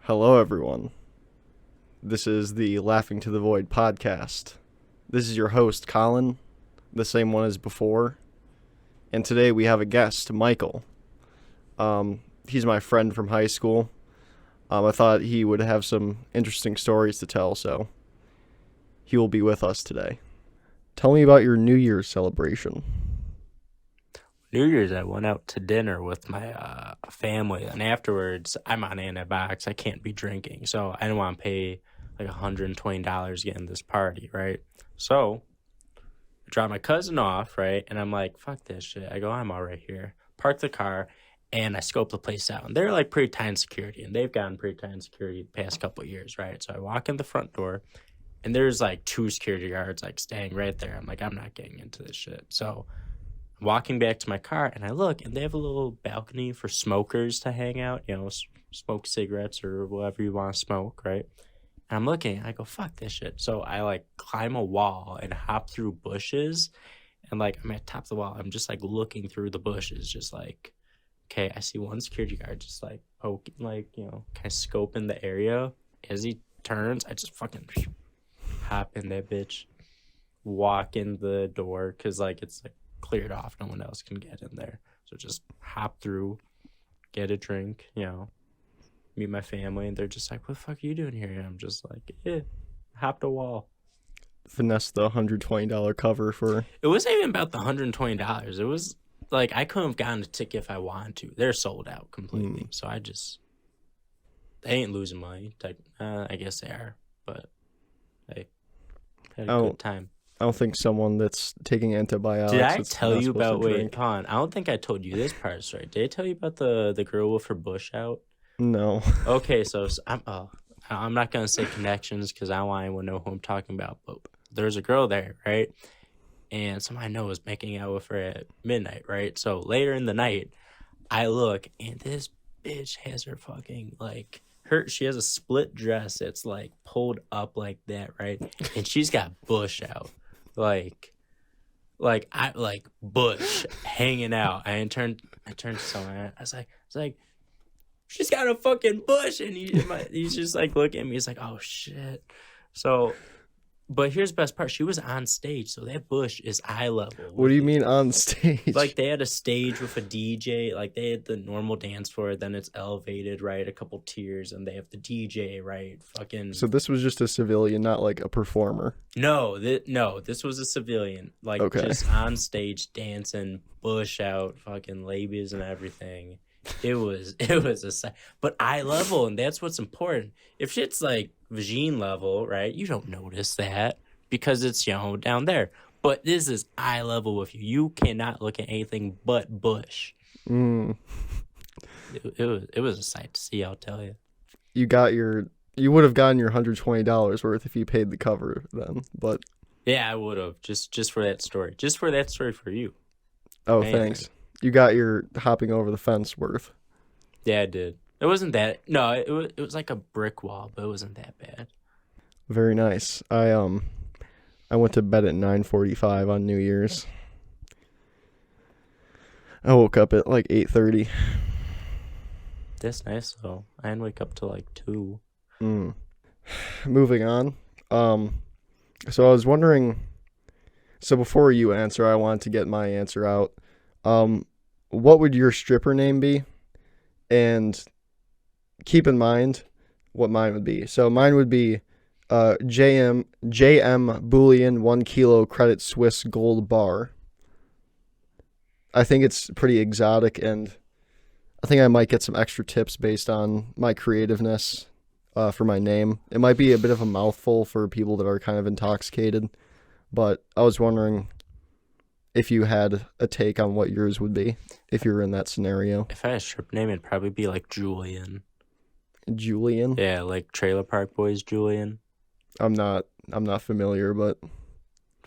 Hello, everyone. This is the Laughing to the Void podcast. This is your host, Colin, the same one as before. And today we have a guest, Michael. He's my friend from high school. I thought he would have some interesting stories to tell, so he will be with us today. Tell me about your New Year's celebration. New Year's, I went out to dinner with my family, and afterwards, I'm on antibiotics. I can't be drinking, so I didn't want to pay like $120 getting this party, right? So I dropped my cousin off, right? And I'm like, fuck this shit. I go, I'm all right here. Park the car, and I scope the place out. And they're like pretty tight in security, and they've gotten pretty tight in security the past couple of years, right? So I walk in the front door, and there's like two security guards like staying right there. I'm like, I'm not getting into this shit. So walking back to my car, and I look, and they have a little balcony for smokers to hang out, smoke cigarettes or whatever you want to smoke, right? And I'm looking, and I go, fuck this shit. So I, like, climb a wall and hop through bushes, and, like, I'm at top of the wall. I'm just, like, looking through the bushes, just, like, okay, I see one security guard just, like, poking, like, kind of scoping the area. As he turns, I just fucking hop in that bitch, walk in the door, because, like, it's, like, cleared off. No one else can get in there. So just hop through, get a drink, meet my family, and they're just like, what the fuck are you doing here? And I'm just like, hopped a wall. Finesse the $120 cover for... It wasn't even about the $120. It was like I couldn't have gotten a ticket if I wanted to. They're sold out completely. So they ain't losing money. I guess they are, but they had a good time. I don't think someone that's taking antibiotics... Did I tell you about... Wait, hold on. I don't think I told you this part of the story. Did I tell you about the girl with her bush out? No. Okay, so I'm not going to say connections because I don't want anyone to know who I'm talking about. But there's a girl there, right? And someone I know was making out with her at midnight, right? So later in the night, I look, and this bitch has her fucking, like... She has a split dress that's, like, pulled up like that, right? And she's got bush out. Like bush hanging out. I turned to someone. I was like, she's got a fucking bush, and he's just like looking at me. He's like, oh shit. So, but here's the best part. She was on stage, so that bush is eye level. What do you mean on stage? Like they had a stage with a DJ. Like they had the normal dance floor, then it's elevated, right? A couple tiers, and they have the DJ, right? Fucking. So this was just a civilian, not like a performer. No, this was a civilian, like just on stage dancing, bush out, fucking labias and everything. It was a sight, but eye level, and that's what's important. If shit's like vagine level, right? You don't notice that because it's down there. But this is eye level with you. You cannot look at anything but bush. It was a sight to see. I'll tell you. You would have gotten your $120 worth if you paid the cover then, but yeah, I would have just for that story, for you. Oh, thanks. You got your hopping over the fence worth. Yeah, I did. It wasn't that. No, it was like a brick wall, but it wasn't that bad. Very nice. I went to bed at 9:45 on New Year's. I woke up at like 8:30. That's nice though. I didn't wake up till like 2. Moving on. So I was wondering. So before you answer, I wanted to get my answer out. What would your stripper name be? And keep in mind what mine would be. So mine would be JM Boolean 1 kilo credit Swiss gold bar. I think it's pretty exotic, and I think I might get some extra tips based on my creativeness for my name. It might be a bit of a mouthful for people that are kind of intoxicated, but I was wondering if you had a take on what yours would be if you were in that scenario. If I had a strip name, it'd probably be like Julian. Julian? Yeah, like Trailer Park Boys Julian. I'm not familiar, but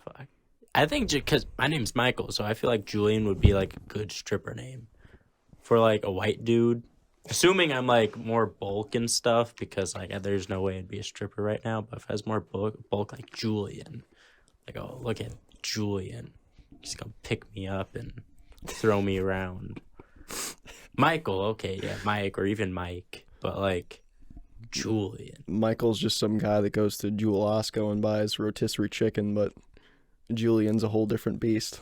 fuck. I think because my name's Michael, so I feel like Julian would be like a good stripper name for like a white dude. Assuming I'm like more bulk and stuff, because like there's no way I'd be a stripper right now. But if I was more bulk like Julian, like, oh, look at Julian. He's gonna pick me up and throw me around. Michael, okay, yeah, Mike, or even Mike, but like Julian. Michael's just some guy that goes to Jewel Osco and buys rotisserie chicken, but Julian's a whole different beast.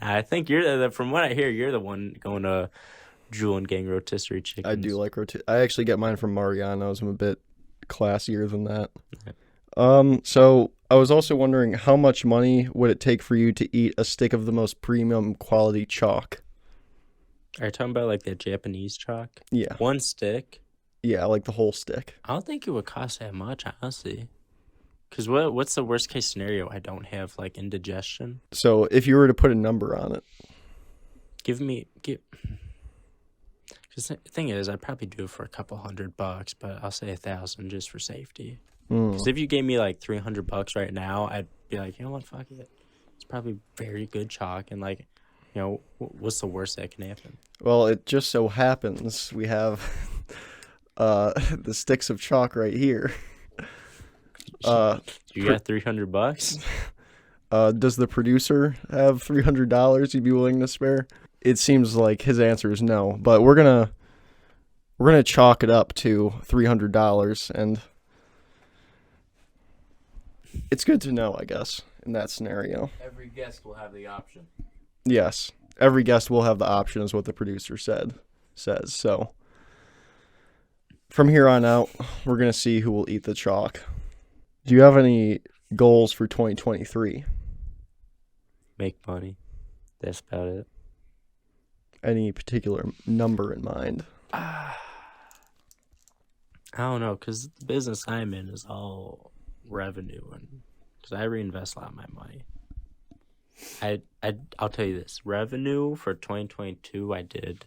I think from what I hear, you're the one going to Julian getting rotisserie chicken. I do like I actually get mine from Mariano's. I'm a bit classier than that. So I was also wondering, how much money would it take for you to eat a stick of the most premium quality chalk? Are you talking about like that Japanese chalk? Yeah. One stick? Yeah, like the whole stick. I don't think it would cost that much, honestly. Because what's the worst case scenario? I don't have like indigestion. So if you were to put a number on it. Because the thing is, I'd probably do it for a couple $100, but I'll say 1,000 just for safety. Because if you gave me like $300 right now, I'd be like, you know what, fuck it. It's probably very good chalk, and like, you know, what's the worst that can happen? Well, it just so happens we have the sticks of chalk right here. You got $300? Does the producer have $300 he'd be willing to spare? It seems like his answer is no, but we're gonna chalk it up to $300, and it's good to know, I guess, in that scenario. Every guest will have the option. Yes, every guest will have the option, is what the producer says. So from here on out, we're gonna see who will eat the chalk. Do you have any goals for 2023? Make money. That's about it. Any particular number in mind? I don't know, because the business I'm in is all revenue, and because I reinvest a lot of my money. I'll tell you this: revenue for 2022, I did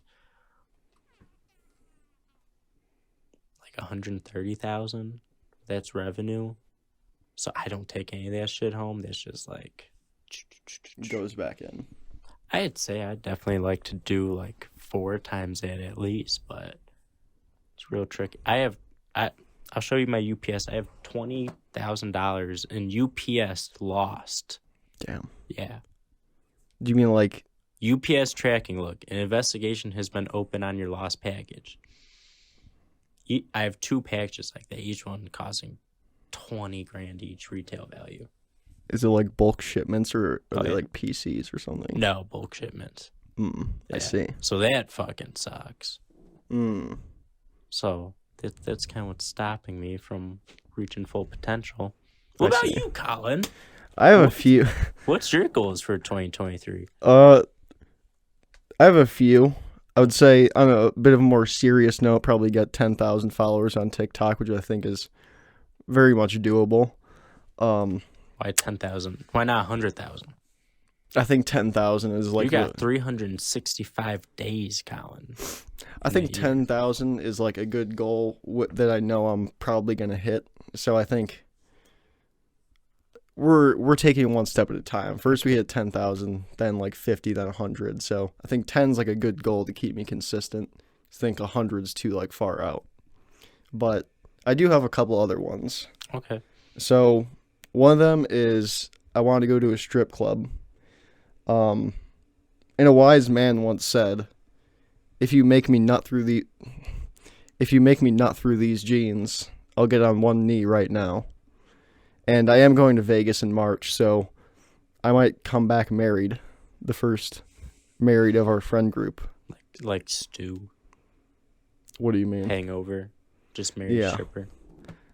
like 130,000. That's revenue. So I don't take any of that shit home. That's just like Goes back in. I'd say I'd definitely like to do like 4 times that at least, but it's real tricky. I'll show you my UPS. I have $20,000 in UPS lost. Damn. Yeah. Do you mean like UPS tracking? Look, an investigation has been opened on your lost package. I have 2 packages like that, each one costing $20,000 each retail value. Is it like bulk shipments, or are they yeah. like PCs or something? No, bulk shipments. I see. So that fucking sucks. Mm. So that's kind of what's stopping me from reaching full potential. What about you, Colin? I have a few. What's your goals for 2023? I have a few. I would say, on a bit of a more serious note, probably get 10,000 followers on TikTok, which I think is very much doable. Why 10,000? Why not 100,000? I think 10,000 is like... You got 365 days, Colin. I think 10,000 is like a good goal that I know I'm probably going to hit. So I think we're taking one step at a time. First we hit 10,000, then like 50, then 100. So I think 10 is like a good goal to keep me consistent. I think 100's too like far out. But I do have a couple other ones. Okay. So one of them is I want to go to a strip club. And a wise man once said, if you make me nut through these jeans, I'll get on one knee right now. And I am going to Vegas in March, so I might come back married, the first married of our friend group. Like Stu. What do you mean? Hangover. Just married a stripper.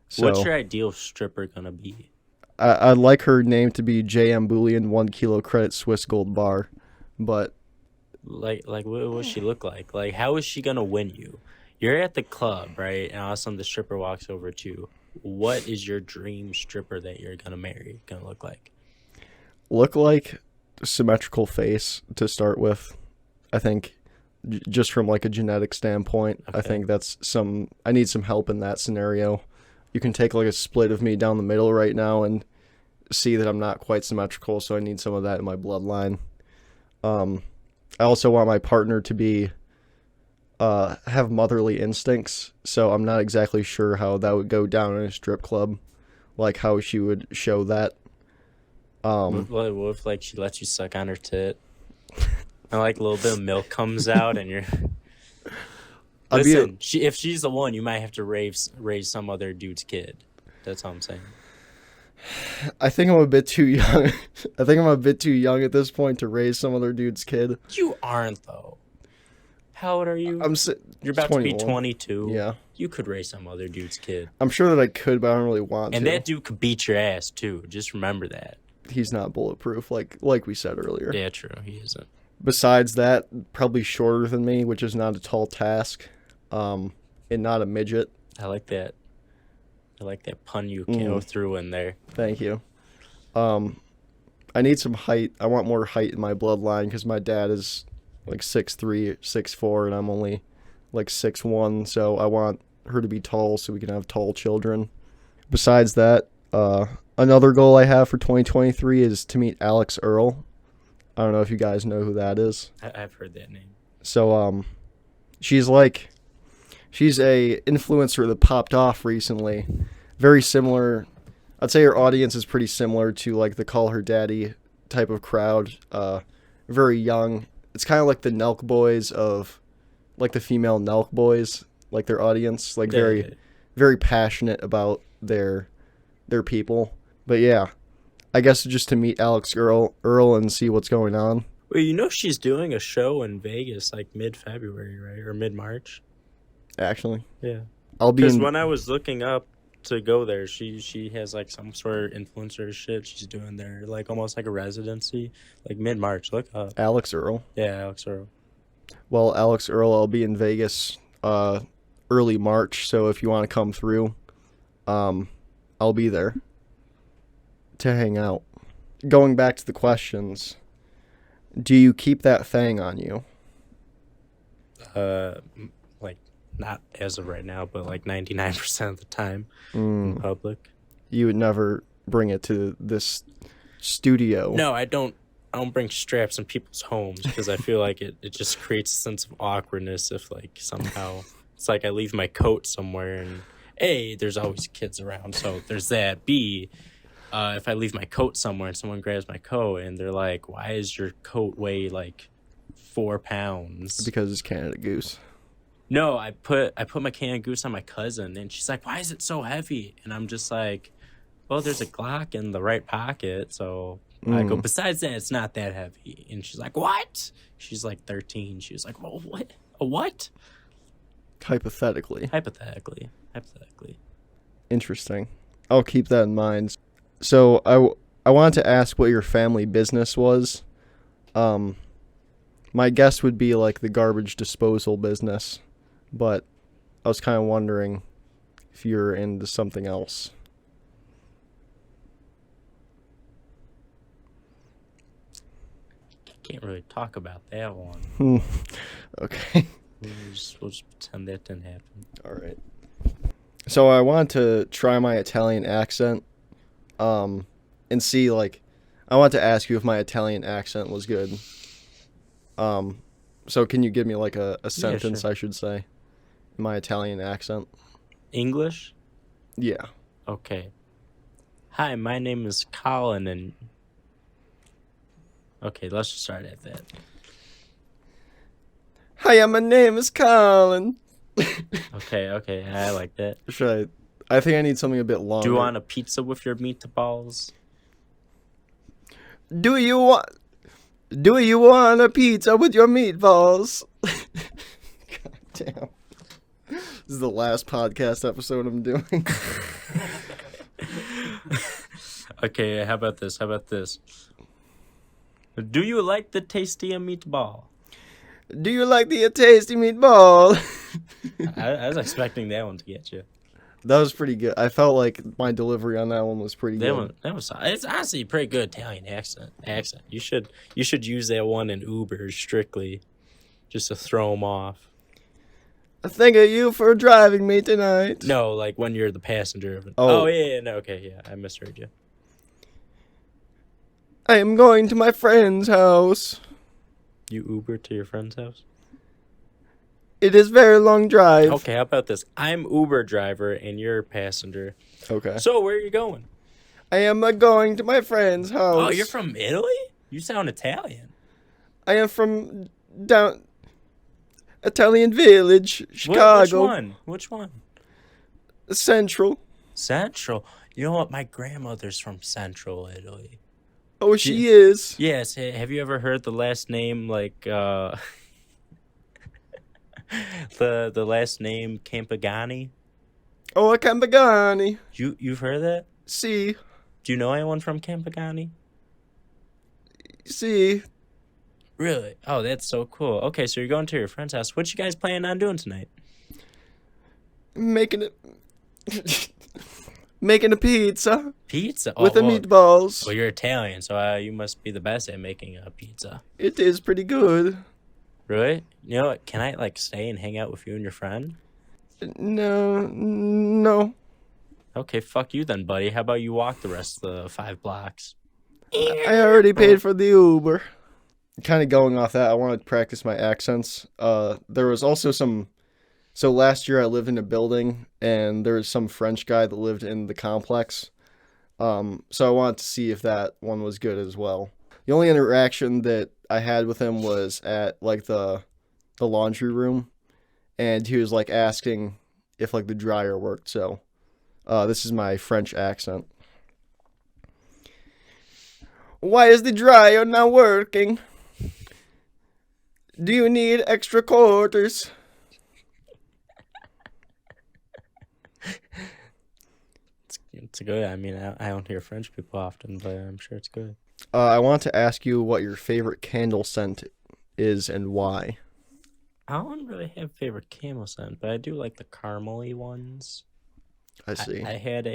So, what's your ideal stripper gonna be? I'd like her name to be JM Bullion 1 kilo credit Swiss gold bar, but like what does she look like? Like, how is she gonna win you? You're at the club, right? And all of a sudden the stripper walks over to you. What is your dream stripper that you're gonna marry gonna look like? Look like symmetrical face to start with. I think just from like a genetic standpoint, okay. I think I need some help in that scenario. You can take like a split of me down the middle right now and see that I'm not quite symmetrical, so I need some of that in my bloodline. I also want my partner to be have motherly instincts, so I'm not exactly sure how that would go down in a strip club, like how she would show that. What if like she lets you suck on her tit, and like a little bit of milk comes out, and you're I'd be Listen, if she's the one, you might have to raise some other dude's kid. That's all I'm saying. I think I'm a bit too young. I think I'm a bit too young at this point to raise some other dude's kid. You aren't, though. How old are you? You're about 21. to be 22. Yeah. You could raise some other dude's kid. I'm sure that I could, but I don't really want to. And that dude could beat your ass, too. Just remember that. He's not bulletproof, like we said earlier. Yeah, true. He isn't. Besides that, probably shorter than me, which is not a tall task. And not a midget. I like that. I like that pun you go through in there. Thank you. I need some height. I want more height in my bloodline because my dad is like 6'3", 6'4", and I'm only like 6'1", so I want her to be tall so we can have tall children. Besides that, another goal I have for 2023 is to meet Alex Earl. I don't know if you guys know who that is. I've heard that name. So, she's a influencer that popped off recently. Very similar. I'd say her audience is pretty similar to like the Call Her Daddy type of crowd. Very young. It's kind of like the Nelk Boys of, like the female Nelk Boys, like their audience, like very passionate about their people. But yeah, I guess just to meet Alex Earl and see what's going on. Well, you know she's doing a show in Vegas like mid-February, right? Or mid-March? Actually. Yeah. I'll be Because when I was looking up to go there, she has like some sort of influencer shit she's doing there, like almost like a residency, like mid-March. Look up. Alex Earl. Yeah, Alex Earl. Well, Alex Earl, I'll be in Vegas early March, so if you want to come through, I'll be there to hang out. Going back to the questions, do you keep that thing on you? Like not as of right now, but like 99% of the time in public. You would never bring it to this studio. No, I don't bring straps in people's homes because I feel like it just creates a sense of awkwardness if like somehow it's like I leave my coat somewhere and A, there's always kids around, so there's that. B, if I leave my coat somewhere and someone grabs my coat and they're like, why is your coat weigh like 4 pounds? Because it's Canada Goose. No, I put my Canada Goose on my cousin and she's like, why is it so heavy? And I'm just like, well, there's a Glock in the right pocket, so I go, besides that, it's not that heavy. And she's like, what? She's like 13. She was like, well, what? A what? Hypothetically. Interesting. I'll keep that in mind. So I wanted to ask what your family business was. My guess would be like the garbage disposal business, but I was kind of wondering if you're into something else. Can't really talk about that one. Okay. We'll just pretend that didn't happen. All right. So I wanted to try my Italian accent, and see, like, I want to ask you if my Italian accent was good. So can you give me like a sentence, sure. I should say, in my Italian accent? English? Yeah. Okay. Hi, my name is Colin, and okay, let's just start at that. Hi, my name is Colin. Okay, I like that. I think I need something a bit longer. Do you want a pizza with your meatballs? Do you want a pizza with your meatballs? God damn. This is the last podcast episode I'm doing. Okay, how about this? Do you like the tasty meatball? Do you like the tasty meatball? I was expecting that one to get you. That was pretty good. I felt like my delivery on that one was pretty good. It's honestly a pretty good Italian accent. You should use that one in Uber strictly, just to throw them off. I thank you for driving me tonight. No, like when you're the passenger. Oh yeah, no, okay, yeah, I misheard you. I am going to my friend's house. You Uber to your friend's house? It is very long drive. Okay, how about this? I'm Uber driver and you're a passenger. Okay. So where are you going? I am going to my friend's house. Oh, you're from Italy? You sound Italian. I am from down Italian Village, Which Chicago, one? Which one? Central. Central. You know what? My grandmother's from Central Italy. Oh, she is. Yes. Have you ever heard the last name the last name Campagani? Oh, Campagani. You've heard that? See, Do you know anyone from Campagani? see. Really? Oh, that's so cool. Okay, so you're going to your friend's house. What you guys planning on doing tonight? Making it. Making a pizza Pizza? with the well, meatballs. Well, you're Italian, so you must be the best at making a pizza. It is pretty good. Really? You know what? Can I stay and hang out with you and your friend? No. Okay, fuck you then, buddy. How about you walk the rest of the 5 blocks? I already paid for the Uber. Kind of going off that, I want to practice my accents. There was also some. So last year I lived in a building, and there was some French guy that lived in the complex. So I wanted to see if that one was good as well. The only interaction that I had with him was at like the laundry room, and he was like asking if like the dryer worked. So this is my French accent. Why is the dryer not working? Do you need extra quarters? It's good. I mean, I don't hear French people often, but I'm sure it's good. I want to ask you what your favorite candle scent is and why. I don't really have a favorite camel scent, but I do like the caramely ones. I see. I had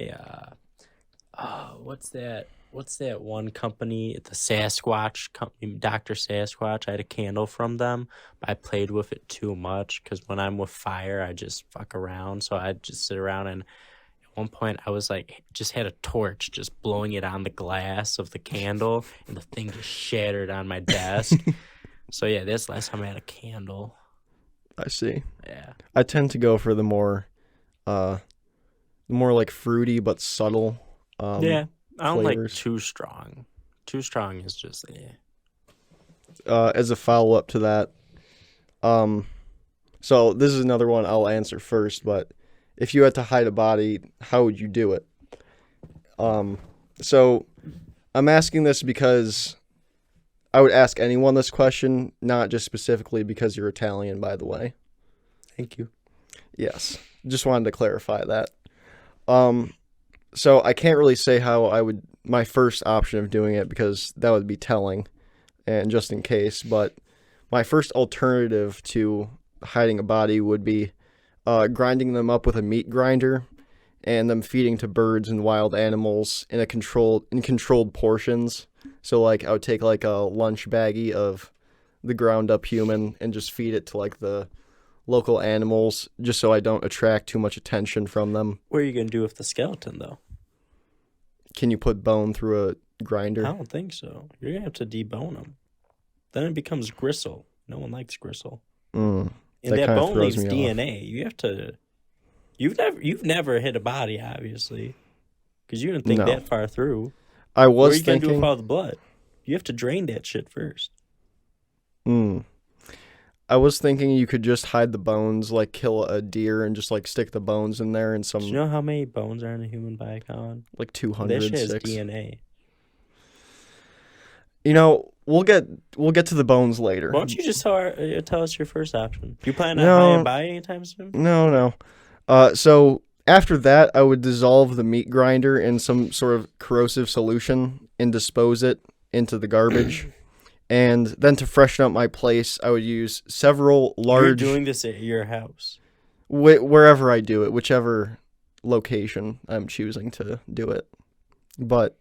what's that? What's that one company? The Sasquatch company, Dr. Sasquatch. I had a candle from them, but I played with it too much because when I'm with fire, I just fuck around. So I just sit around, and at one point I was like, just had a torch, just blowing it on the glass of the candle, and the thing just shattered on my desk. So yeah, that's the last time I had a candle. I see. Yeah. I tend to go for the more like fruity but subtle. Yeah. I don't flavors. like too strong. Too strong is just As a follow up to that, so this is another one I'll answer first. But if you had to hide a body, how would you do it? So I'm asking this because I would ask anyone this question, not just specifically because you're Italian, by the way. Thank you. Yes, just wanted to clarify that. So I can't really say how I would, my first option of doing it, because that would be telling, and just in case, but my first alternative to hiding a body would be grinding them up with a meat grinder and them feeding to birds and wild animals in controlled portions. So like I would take like a lunch baggie of the ground up human and just feed it to like the local animals, just so I don't attract too much attention from them. What are you going to do with the skeleton, though? Can you put bone through a grinder? I don't think so. You're going to have to debone them. Then it becomes gristle. No one likes gristle. And that bone leaves DNA. You have to... You've never hit a body, obviously, because you didn't think that far through. I was what are you thinking... going to do with all the blood? You have to drain that shit first. I was thinking you could just hide the bones, like kill a deer and just like stick the bones in there and some... Do you know how many bones are in a human body, Colin? Like 200. That shit has DNA. You know, we'll get to the bones later. Why don't you just tell us your first option? You plan on hiding a body anytime soon? No. So after that, I would dissolve the meat grinder in some sort of corrosive solution and dispose it into the garbage. And then to freshen up my place, I would use several large... You're doing this at your house? Wherever I do it, whichever location I'm choosing to do it. But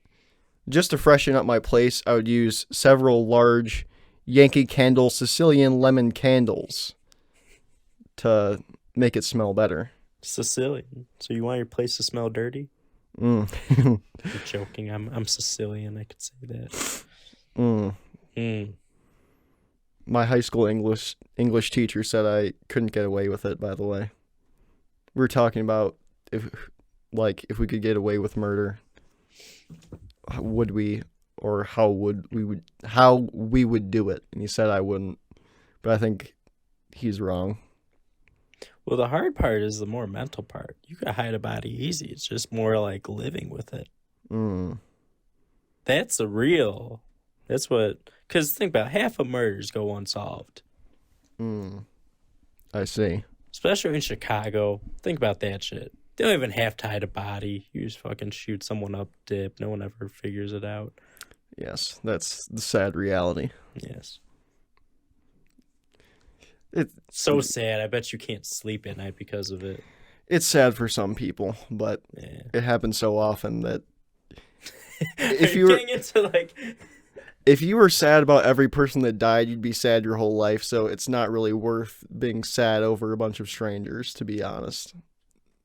just to freshen up my place, I would use several large Yankee Candle Sicilian lemon candles to make it smell better. Sicilian? So you want your place to smell dirty? I'm joking. I'm Sicilian. I could say that. My high school English teacher said I couldn't get away with it, by the way. We were talking about if we could get away with murder, would we, or how we would do it, and he said I wouldn't. But I think he's wrong. Well, the hard part is the more mental part. You can hide a body easy. It's just more like living with it. Mm, That's the real. That's what. Because think about half of murders go unsolved, mm, I see. especially in Chicago. Think about that shit. They don't even have to hide a body. You just fucking shoot someone up, dip. No one ever figures it out. Yes, that's the sad reality. Yes. It, So sad. I bet you can't sleep at night because of it. it's sad for some people, but Yeah. it happens so often that If you were getting into like, if you were sad about every person that died, you'd be sad your whole life. So it's not really worth being sad over a bunch of strangers, to be honest.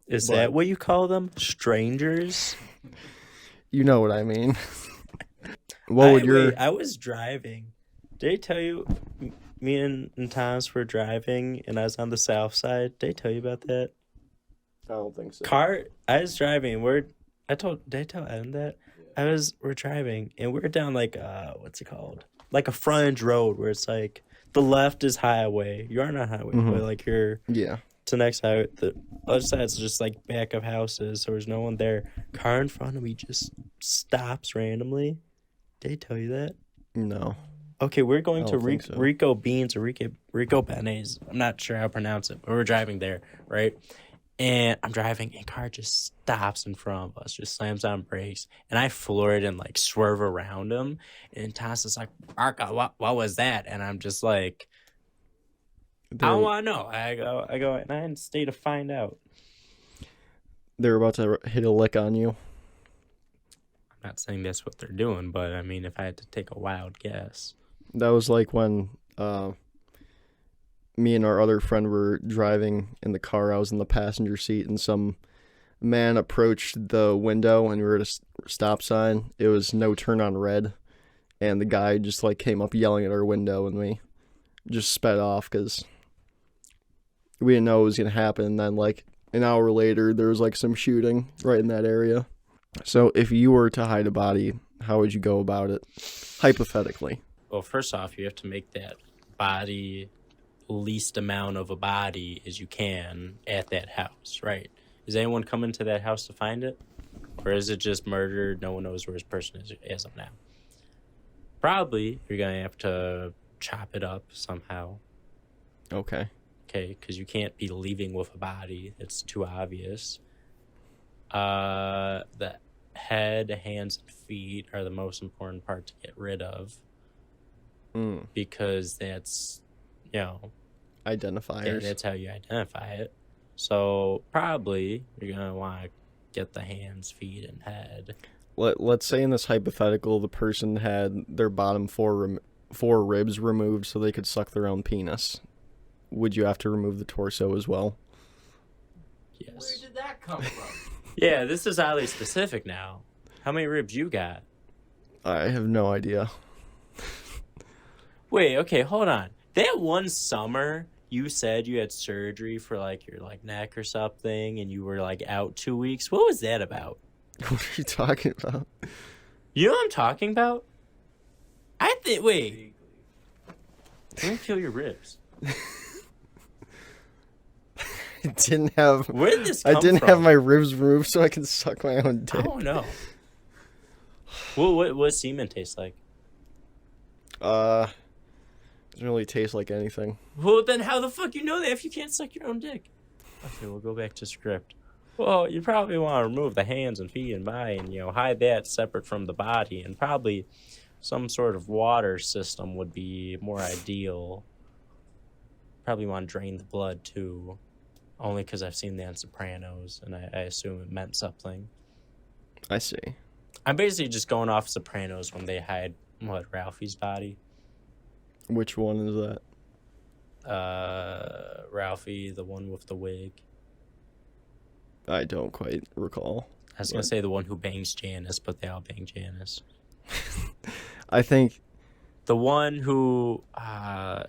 is that what you call them? Strangers? You know what I mean. What would your... Wait, I was driving. Did I tell you? Me and Thomas were driving, and I was on the south side. Did I tell you about that? I don't think so. I was driving. Did I tell Evan that? We're driving, and we're down like what's it called? Like a frontage road where it's like the left is highway. You are not highway, but like you're to the next highway. The other side's just like back of houses, so there's no one there. Car in front of me just stops randomly. Did I tell you that? No. Okay, we're going to so. Rico Beans or Rico Benes. I'm not sure how to pronounce it, but we're driving there, right? And I'm driving, and car just stops in front of us, just slams on brakes, and I floor it and like swerve around him. And Thomas is like, "Arca, what was that?" And I'm just like, "I don't want to know." I go, and I didn't stay to find out. They're about to hit a lick on you. I'm not saying that's what they're doing, but I mean, if I had to take a wild guess. That was like when me and our other friend were driving in the car. I was in the passenger seat, and some man approached the window, and we were at a stop sign. It was no turn on red, and the guy just like came up yelling at our window, and we just sped off because we didn't know it was gonna happen. And then like an hour later, there was like some shooting right in that area. So if you were to hide a body, how would you go about it, hypothetically? Well, first off, you have to make that body least amount of a body as you can at that house, right? Is anyone coming to that house to find it? Or is it just murdered? No one knows where this person is as of now. Probably you're going to have to chop it up somehow. Okay. Okay, because you can't be leaving with a body. It's too obvious. The head, hands, and feet are the most important part to get rid of. Because that's, identifiers. That's how you identify it. So probably you're going to want to get the hands, feet, and head. Let's say in this hypothetical, the person had their bottom four ribs removed so they could suck their own penis. Would you have to remove the torso as well? Yes. Where did that come from? Yeah, this is oddly specific now. How many ribs you got? I have no idea. Wait, okay, hold on. That one summer, you said you had surgery for like your like neck or something, and you were like out 2 weeks. What was that about? What are you talking about? You know what I'm talking about? Wait. Let me feel your ribs. I didn't have. Where did this come I didn't from? have my ribs removed so I can suck my own dick. I don't know. What does semen taste like? Doesn't really taste like anything. Well, then how the fuck you know that if you can't suck your own dick? Okay, we'll go back to script. Well, you probably want to remove the hands and feet and body and, hide that separate from the body. And probably some sort of water system would be more ideal. Probably want to drain the blood, too. Only because I've seen that on Sopranos, and I assume it meant something. I see. I'm basically just going off Sopranos when they hide, Ralphie's body. Which one is that? Ralphie, the one with the wig. I don't quite recall. I was going to say the one who bangs Janice, but they all bang Janice. I think... The one who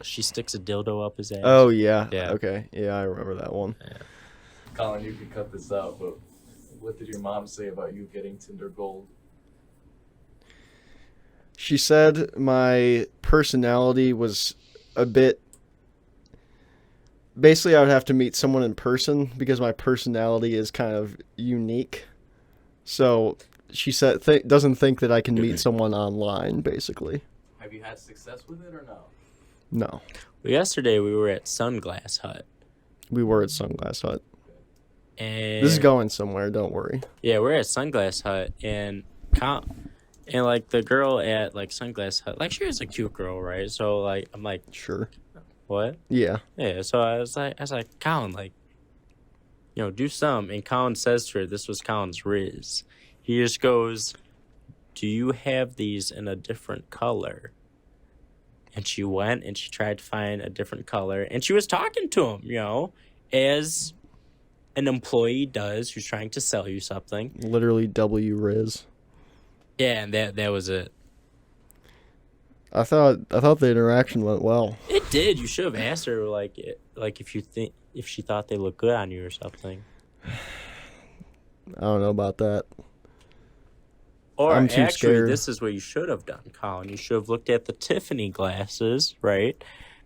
she sticks a dildo up his ass. Oh, yeah. Yeah. Okay. Yeah, I remember that one. Yeah. Colin, you can cut this out, but what did your mom say about you getting Tinder Gold? She said my personality was a bit basically I would have to meet someone in person because my personality is kind of unique. So she said doesn't think that I can meet someone online, basically. Have you had success with it or no? No. Well, yesterday we were at Sunglass Hut. We were at Sunglass Hut. And This is going somewhere, don't worry. Yeah, we're at Sunglass Hut, and like the girl at like Sunglass Hut, like she was a cute girl, right? So like I'm like, Sure. what? Yeah. Yeah. So I was like, Colin, like, do some. And Colin says to her, this was Colin's rizz. He just goes, do you have these in a different color? And she went and she tried to find a different color, and she was talking to him, as an employee does who's trying to sell you something. Literally W Riz. Yeah, and that was it. I thought the interaction went well. It did. You should have asked her like if she thought they looked good on you or something. I don't know about that. Or I'm too actually, scared. this is what you should have done, Colin. You should have looked at the Tiffany glasses, right?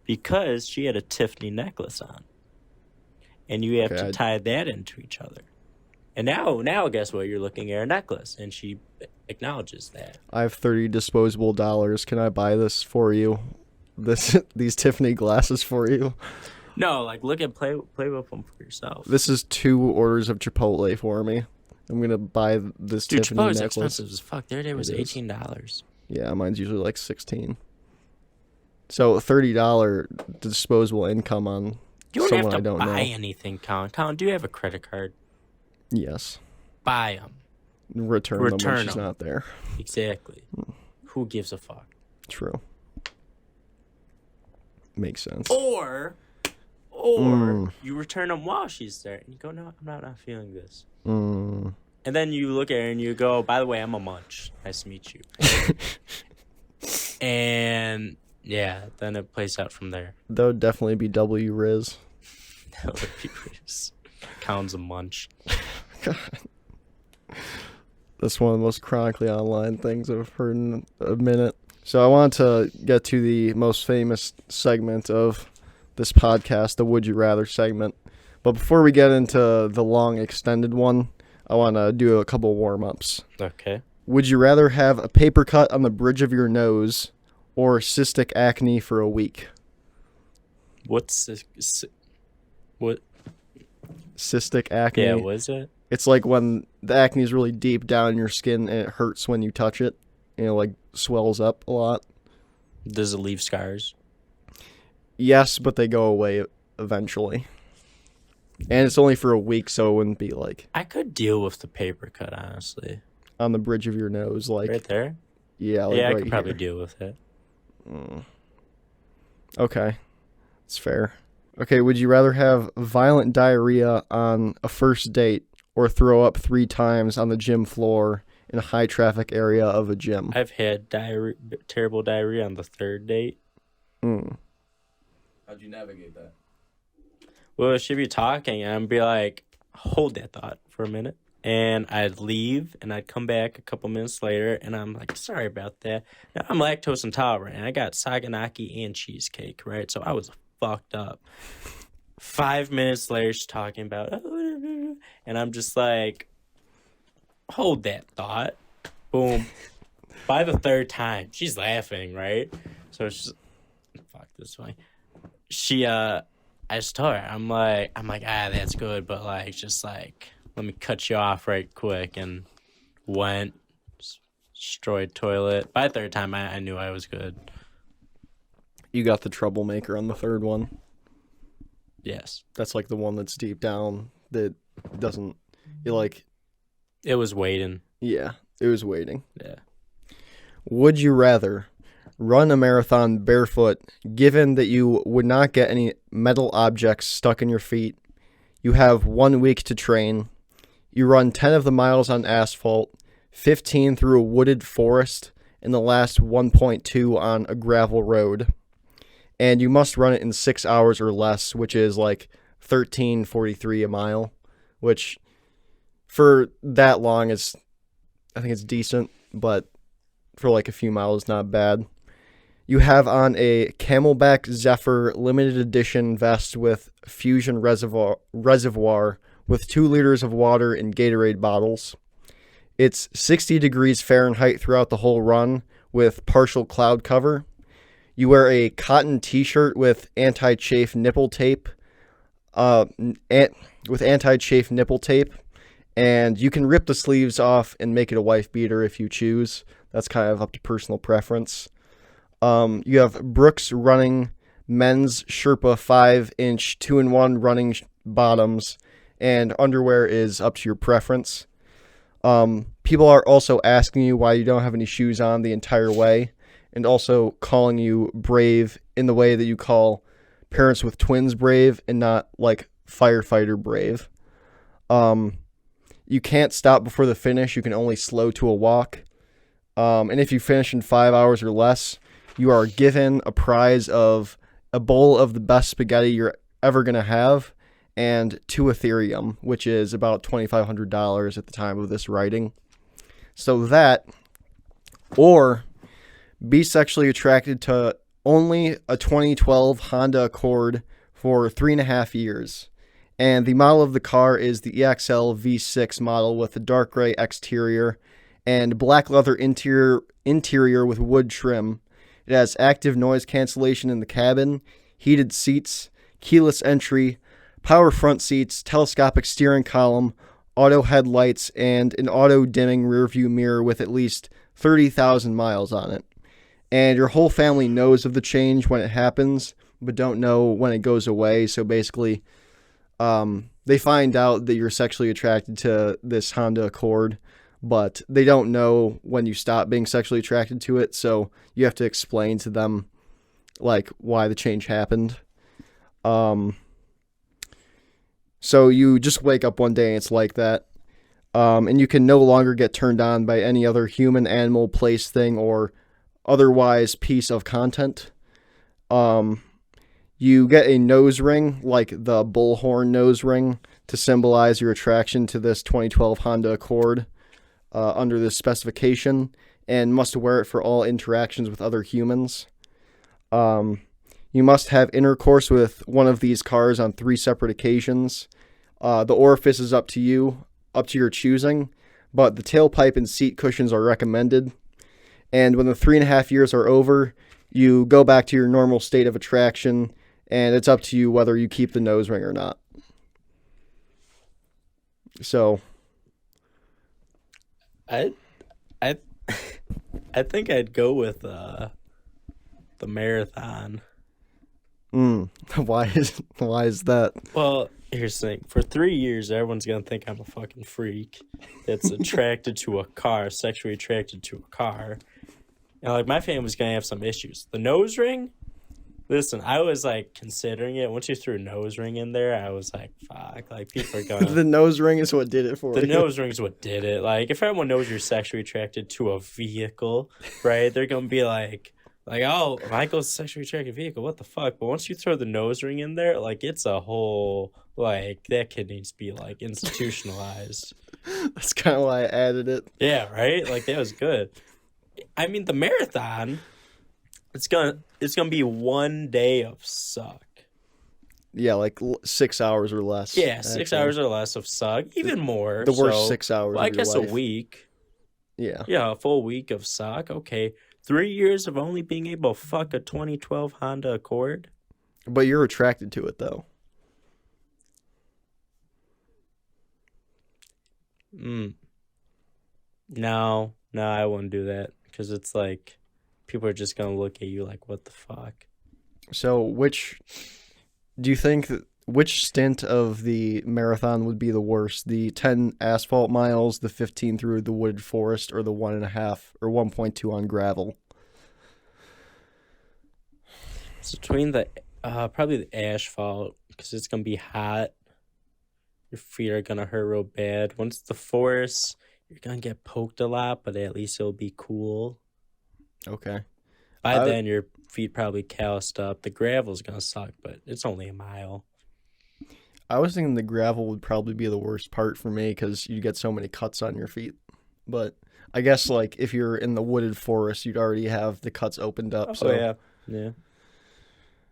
Because she had a Tiffany necklace on. And you have to tie that into each other. And now, guess what? You're looking at her necklace, and she acknowledges that. I have $30 disposable dollars. Can I buy this for you? These Tiffany glasses for you? No, like look at play with them for yourself. This is 2 orders of Chipotle for me. I'm gonna buy this Dude, Tiffany Chipotle's necklace. expensive as fuck. Their day was $18. Yeah, mine's usually like 16. So $30 disposable income on You don't someone have I to don't buy know. anything, Colin. Colin, do you have a credit card? Yes. Buy them. Return them when Return she's 'em. not there. Exactly. Who gives a fuck? True. Makes sense. Or you return them while she's there, and you go, no, I'm not feeling this. Mm. And then you look at her and you go, by the way, I'm a munch. Nice to meet you. And yeah, then it plays out from there. That would definitely be W Riz. That would be Counts a munch. God. That's one of the most chronically online things I've heard in a minute. So I want to get to the most famous segment of this podcast, the Would You Rather segment. But before we get into the long extended one, I want to do a couple warm-ups. Okay. Would you rather have a paper cut on the bridge of your nose or cystic acne for a week? What's this? What? Cystic acne. Yeah, what is it? It's like when the acne is really deep down in your skin and it hurts when you touch it. And it like swells up a lot. Does it leave scars? Yes, but they go away eventually. And it's only for a week, so it wouldn't be like I could deal with the paper cut, honestly. on the bridge of your nose, like Right there? yeah, like Yeah, I right could probably here. deal with it. Okay, it's fair. Okay, would you rather have violent diarrhea on a first date or throw up 3 times on the gym floor in a high traffic area of a gym? I've had terrible diarrhea on the 3rd date. How'd you navigate that? Well, she'd be talking, and I'd be like, hold that thought for a minute. And I'd leave, and I'd come back a couple minutes later, and I'm like, sorry about that. Now, I'm lactose intolerant, and I got saganaki and cheesecake, right? So I was fucked up. 5 minutes later, she's talking about, and I'm just like, hold that thought. Boom. By the 3rd time, she's laughing, right? So she's, fuck, this is funny. I just told her, I'm like, that's good, but like, just like, let me cut you off right quick, and went, destroyed toilet. By the 3rd time, I knew I was good. You got the troublemaker on the 3rd one. Yes. That's like the one that's deep down that doesn't. You like. It was waiting. Yeah, it was waiting. Yeah. Would you rather run a marathon barefoot, given that you would not get any metal objects stuck in your feet? You have 1 week to train. You run 10 of the miles on asphalt, 15 through a wooded forest, and the last 1.2 on a gravel road. And you must run it in 6 hours or less, which is like 13:43 a mile, which for that long I think it's decent, but for like a few miles, not bad. You have on a Camelback Zephyr limited edition vest with fusion reservoir with 2 liters of water in Gatorade bottles. It's 60 degrees Fahrenheit throughout the whole run with partial cloud cover. You wear a cotton t-shirt with anti-chafe nipple tape, and you can rip the sleeves off and make it a wife beater if you choose. That's kind of up to personal preference. You have Brooks running men's Sherpa 5-inch 2-in-1 running bottoms, and underwear is up to your preference. People are also asking you why you don't have any shoes on the entire way, and also calling you brave in the way that you call parents with twins brave and not like firefighter brave. You can't stop before the finish. You can only slow to a walk. And if you finish in 5 hours or less, you are given a prize of a bowl of the best spaghetti you're ever going to have and 2 Ethereum, which is about $2,500 at the time of this writing. So that, or be sexually attracted to only a 2012 Honda Accord for 3.5 years. And the model of the car is the EXL V6 model with a dark gray exterior and black leather interior with wood trim. It has active noise cancellation in the cabin, heated seats, keyless entry, power front seats, telescopic steering column, auto headlights, and an auto-dimming rearview mirror with at least 30,000 miles on it. And your whole family knows of the change when it happens, but don't know when it goes away. So basically, they find out that you're sexually attracted to this Honda Accord, but they don't know when you stop being sexually attracted to it. So you have to explain to them, like, why the change happened. So you just wake up one day and it's like that. And you can no longer get turned on by any other human, animal, place, thing, or otherwise piece of content. You get a nose ring, like the bullhorn nose ring, to symbolize your attraction to this 2012 Honda Accord under this specification, and must wear it for all interactions with other humans. You must have intercourse with one of these cars on 3 separate occasions. The orifice is up to you, up to your choosing, but the tailpipe and seat cushions are recommended. And when the 3.5 years are over, you go back to your normal state of attraction, and it's up to you whether you keep the nose ring or not. So, I think I'd go with the marathon. Why is that? Well, here's the thing. For 3 years, everyone's gonna think I'm a fucking freak that's attracted to a car, sexually attracted to a car. And like my family's gonna have some issues. The nose ring. Listen, I was like considering it. Once you threw a nose ring in there, I was like, fuck. Like people are gonna. The nose ring is what did it for you. The nose ring is what did it. Like if everyone knows you're sexually attracted to a vehicle, right? They're gonna be like, oh, Michael's sexually attracted vehicle. What the fuck? But once you throw the nose ring in there, like it's a whole like that kid needs to be like institutionalized. That's kind of why I added it. Yeah, right. Like that was good. I mean, the marathon. It's gonna be 1 day of suck. Yeah, like 6 hours or less. Yeah, 6 hours or less of suck. Even more. The worst 6 hours. Well, I guess life. A week. Yeah. Yeah, a full week of suck. Okay, 3 years of only being able to fuck a 2012 Honda Accord. But you're attracted to it though. No, I wouldn't do that because it's like. People are just gonna look at you like, what the fuck? So, which stint of the marathon would be the worst? The 10 asphalt miles, the 15 through the wooded forest, or the 1.5 or 1.2 on gravel? It's between the probably the asphalt because it's gonna be hot. Your feet are gonna hurt real bad. Once the forest, you're gonna get poked a lot, but at least it'll be cool. Okay. By then, your feet probably calloused up. The gravel's going to suck, but it's only a mile. I was thinking the gravel would probably be the worst part for me because you get so many cuts on your feet. But I guess like if you're in the wooded forest, you'd already have the cuts opened up. So Oh yeah.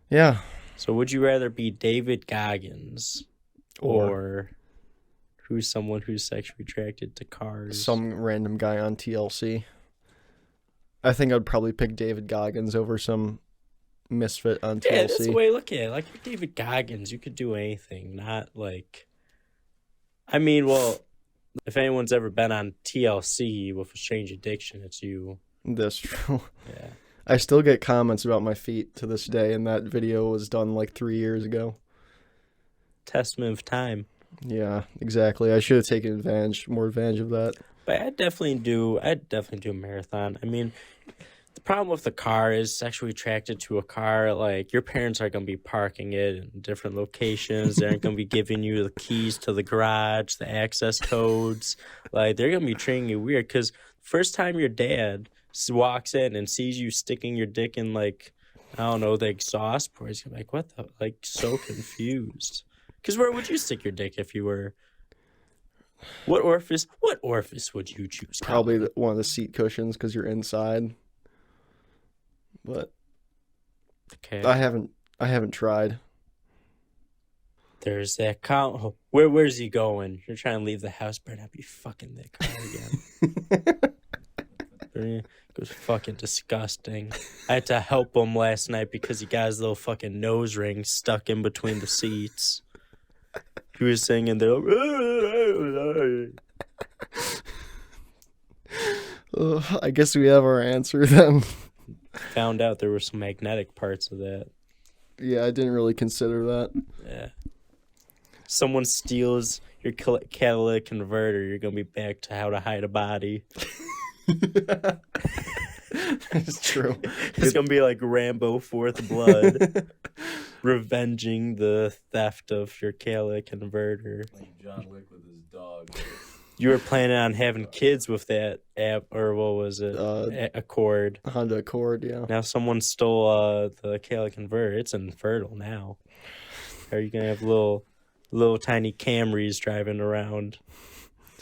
yeah. So would you rather be David Goggins Or or who's someone who's sexually attracted to cars? some random guy on TLC. I think I'd probably pick David Goggins over some misfit on TLC. Yeah, that's the way I look at it. Like you're David Goggins, you could do anything. Not like, I mean, well, if anyone's ever been on TLC with a strange addiction, it's you. That's true. Yeah. I still get comments about my feet to this day, and that video was done like 3 years ago. Testament of time. Yeah, exactly. I should have taken more advantage of that. But I'd definitely do a marathon. I mean, the problem with the car is sexually attracted to a car. Like your parents are gonna be parking it in different locations. They're gonna be giving you the keys to the garage, the access codes. Like they're gonna be treating you weird because first time your dad walks in and sees you sticking your dick in like I don't know the exhaust port, he's gonna be like, what the like so confused. Because where would you stick your dick if you were? What orifice would you choose? Probably one of the seat cushions because you're inside. But Okay. I haven't tried. There's that count. Oh, where's he going? You're trying to leave the house, better not be fucking that car again. It was fucking disgusting. I had to help him last night because he got his little fucking nose ring stuck in between the seats. He was singing there. I guess we have our answer then. Found out there were some magnetic parts of that. Yeah, I didn't really consider that. Yeah. Someone steals your catalytic converter, you're gonna be back to how to hide a body. It's true. It's gonna be like Rambo Fourth Blood, revenging the theft of your catalytic converter. Like John Wick with his dog. You were planning on having kids with that app, or what was it? Accord. Honda Accord, yeah. Now someone stole the catalytic converter. It's infertile now. Are you gonna have little tiny Camrys driving around?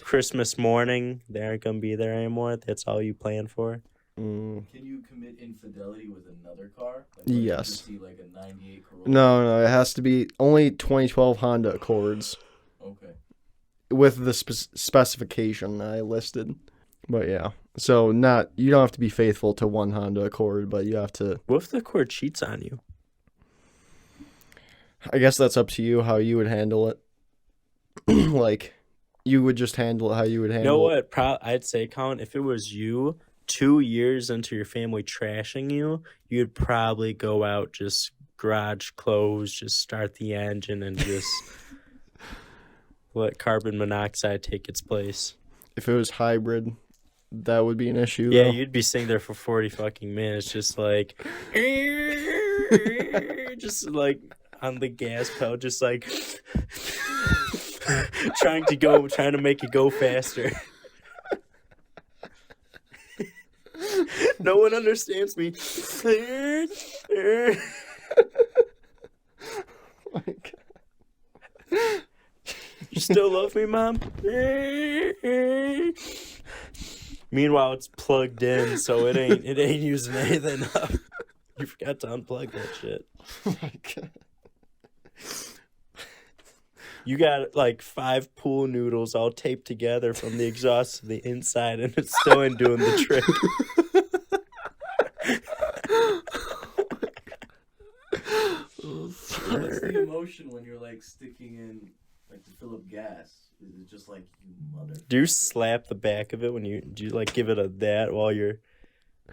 Christmas morning, they aren't gonna be there anymore. That's all you plan for. Mm. Can you commit infidelity with another car? Like, Yes. You see like a 98 Corolla? No, it has to be only 2012 Honda Accords Okay. with the specification I listed. But yeah, so you don't have to be faithful to one Honda Accord, but you have to. What if the Accord cheats on you? I guess that's up to you how you would handle it. Like, you would just handle it how you would handle You know it. what? I'd say, Colin, if it was you, 2 years into your family trashing you, you'd probably go out, just garage closed, just start the engine and just let carbon monoxide take its place. If it was hybrid, that would be an issue. Yeah, though. you'd be sitting there for 40 fucking minutes, just like, just like on the gas pedal, just like trying to make it go faster. No one understands me. Oh my God. You still love me, Mom? Meanwhile, it's plugged in, so it ain't using anything up. You forgot to unplug that shit. Oh my God. You got like 5 pool noodles all taped together from the exhaust to the inside, and it still ain't doing the trick. What's the emotion when you're like sticking in like to fill up gas? Is it just like you mother? Do you slap the back of it when do you like give it a that while you're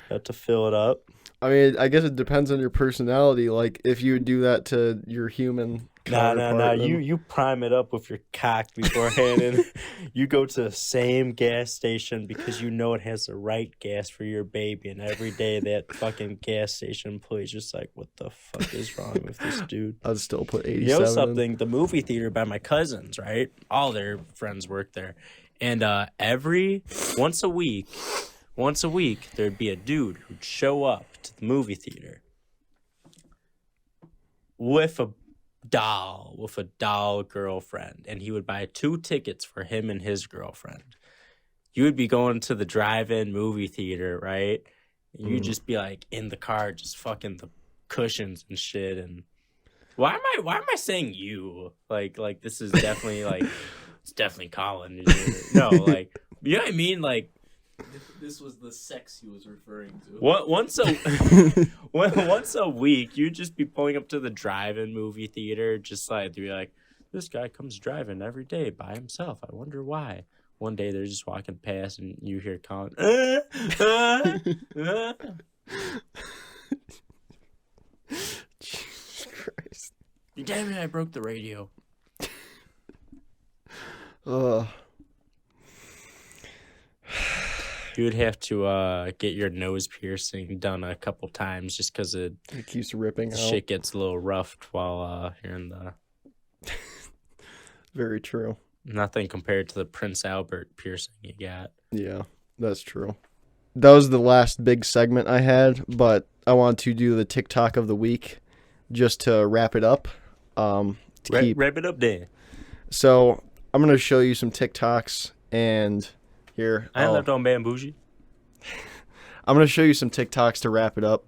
about to fill it up? I mean, I guess it depends on your personality. Like, if you would do that to your human Nah. counterpart, then- You prime it up with your cock beforehand, and you go to the same gas station because you know it has the right gas for your baby. And every day that fucking gas station employee's just like, what the fuck is wrong with this dude? I'd still put 87. You know in. something? The movie theater by my cousins, right? All their friends work there, and once a week, there'd be a dude who'd show up to the movie theater with a doll girlfriend, and he would buy 2 tickets for him and his girlfriend. you would be going to the drive-in movie theater, right? And you'd Mm. just be like in the car, just fucking the cushions and shit. And why am I saying you? Like this is definitely like it's definitely Colin. No, like you know what I mean? Like This was the sex he was referring to. once a week, you'd just be pulling up to the drive-in movie theater, just like to be like, this guy comes driving every day by himself. I wonder why. One day they're just walking past and you hear Colin. Jesus Christ. Damn it! I broke the radio. You would have to get your nose piercing done a couple times just because it keeps ripping out. shit gets a little roughed while you're in the. Very true. Nothing compared to the Prince Albert piercing you got. Yeah, that's true. That was the last big segment I had, but I want to do the TikTok of the week just to wrap it up. Wrap it up, Dan. So I'm going to show you some TikToks, and here. I left on Bambouji. I'm going to show you some TikToks to wrap it up,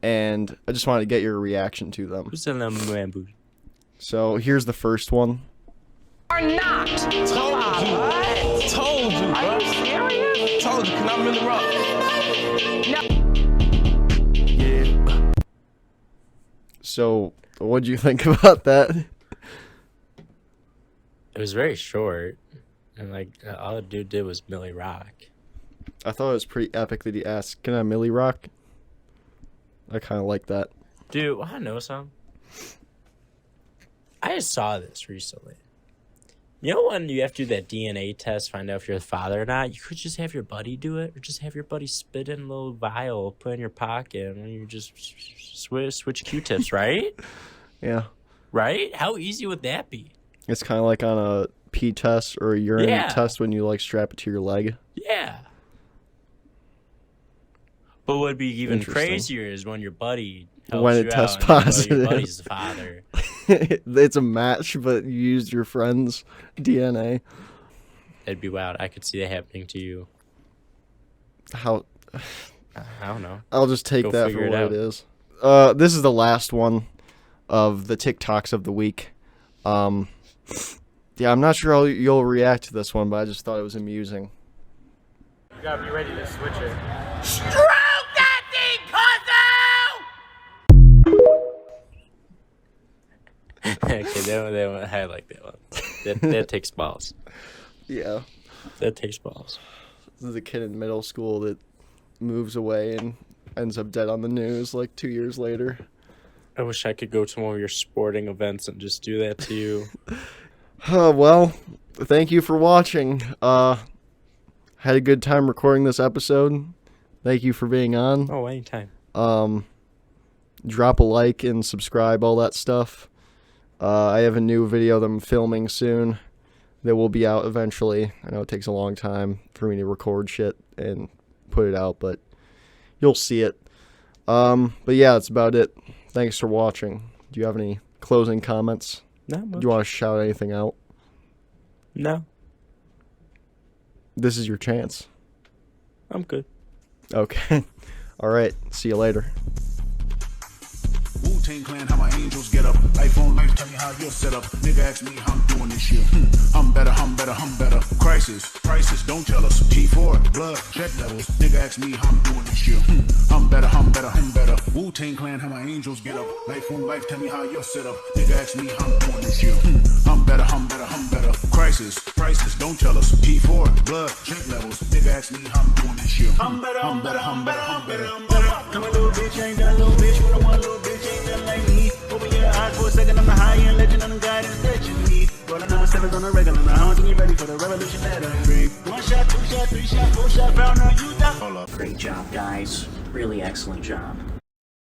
and I just wanted to get your reaction to them. Who's selling Bambouji? So here's the first one. Are not. Told you. Told you, bro. Are you serious? Told you. Can I really rock? No. Yeah. So what'd you think about that? It was very short, and like all the dude did was Millie Rock. I thought it was pretty epic that he asked, "Can I Millie Rock?" I kind of like that. Dude, I know something. I just saw this recently. You know when you have to do that DNA test, find out if you're the father or not? You could just have your buddy do it, or just have your buddy spit in a little vial, put in your pocket, and you just switch Q-tips, right? Yeah. Right? How easy would that be? It's kind of like on a pee test or a urine Yeah. test when you like strap it to your leg. Yeah. But what would be even Interesting. crazier is when your buddy helps When you it tests out and you know positive. your buddy's the father. It's a match, but you used your friend's DNA. That'd be wild. I could see that happening to you. How? I don't know. I'll just take Go that figure for it what out. it is. This is the last one of the TikToks of the week. Yeah, I'm not sure how you'll react to this one, but I just thought it was amusing. You gotta be ready to switch it. Okay, that one, I like that one. That takes balls. Yeah. That takes balls. This is a kid in middle school that moves away and ends up dead on the news like 2 years later. I wish I could go to one of your sporting events and just do that to you. Well, thank you for watching. Had a good time recording this episode. Thank you for being on. Oh, anytime. Drop a like and subscribe, all that stuff. I have a new video that I'm filming soon that will be out eventually. I know it takes a long time for me to record shit and put it out, but you'll see it. But yeah, that's about it. Thanks for watching. Do you have any closing comments? Not much. Do you want to shout anything out? No, This is your chance. I'm good. Okay. All right. See you later. Wu-Tang Clan, how my angels get up. Life on life, tell me how you're set up. Nigga ask me how I'm doing this shit. I'm better, I'm better, I'm better. Crisis, don't tell us. T4, blood, check levels. Nigga ask me how I'm doing this shit. I'm better, I'm better, I'm better. Wu-Tang Clan, how my angels get up. Life on life, tell me how you're set up. Nigga ask me how I'm doing this shit. I'm better, I'm better, I'm better. Crisis, don't tell us. T4, blood, check levels. Nigga ask me how I'm doing this shit. I'm better, I'm better, I'm better, I'm better, I'm better. Come a little bitch, ain't that little bitch. What I want, little bitch. Like me. Open your eyes for a second, I'm the high-end legend, I'm the guidance that you need. Rolling number 7s on the regular, now how you ready for the revolution that I bring? 1 shot, 2 shot, 3 shot, 4 shot, found out you die. Hold up. Great job, guys. Really excellent job.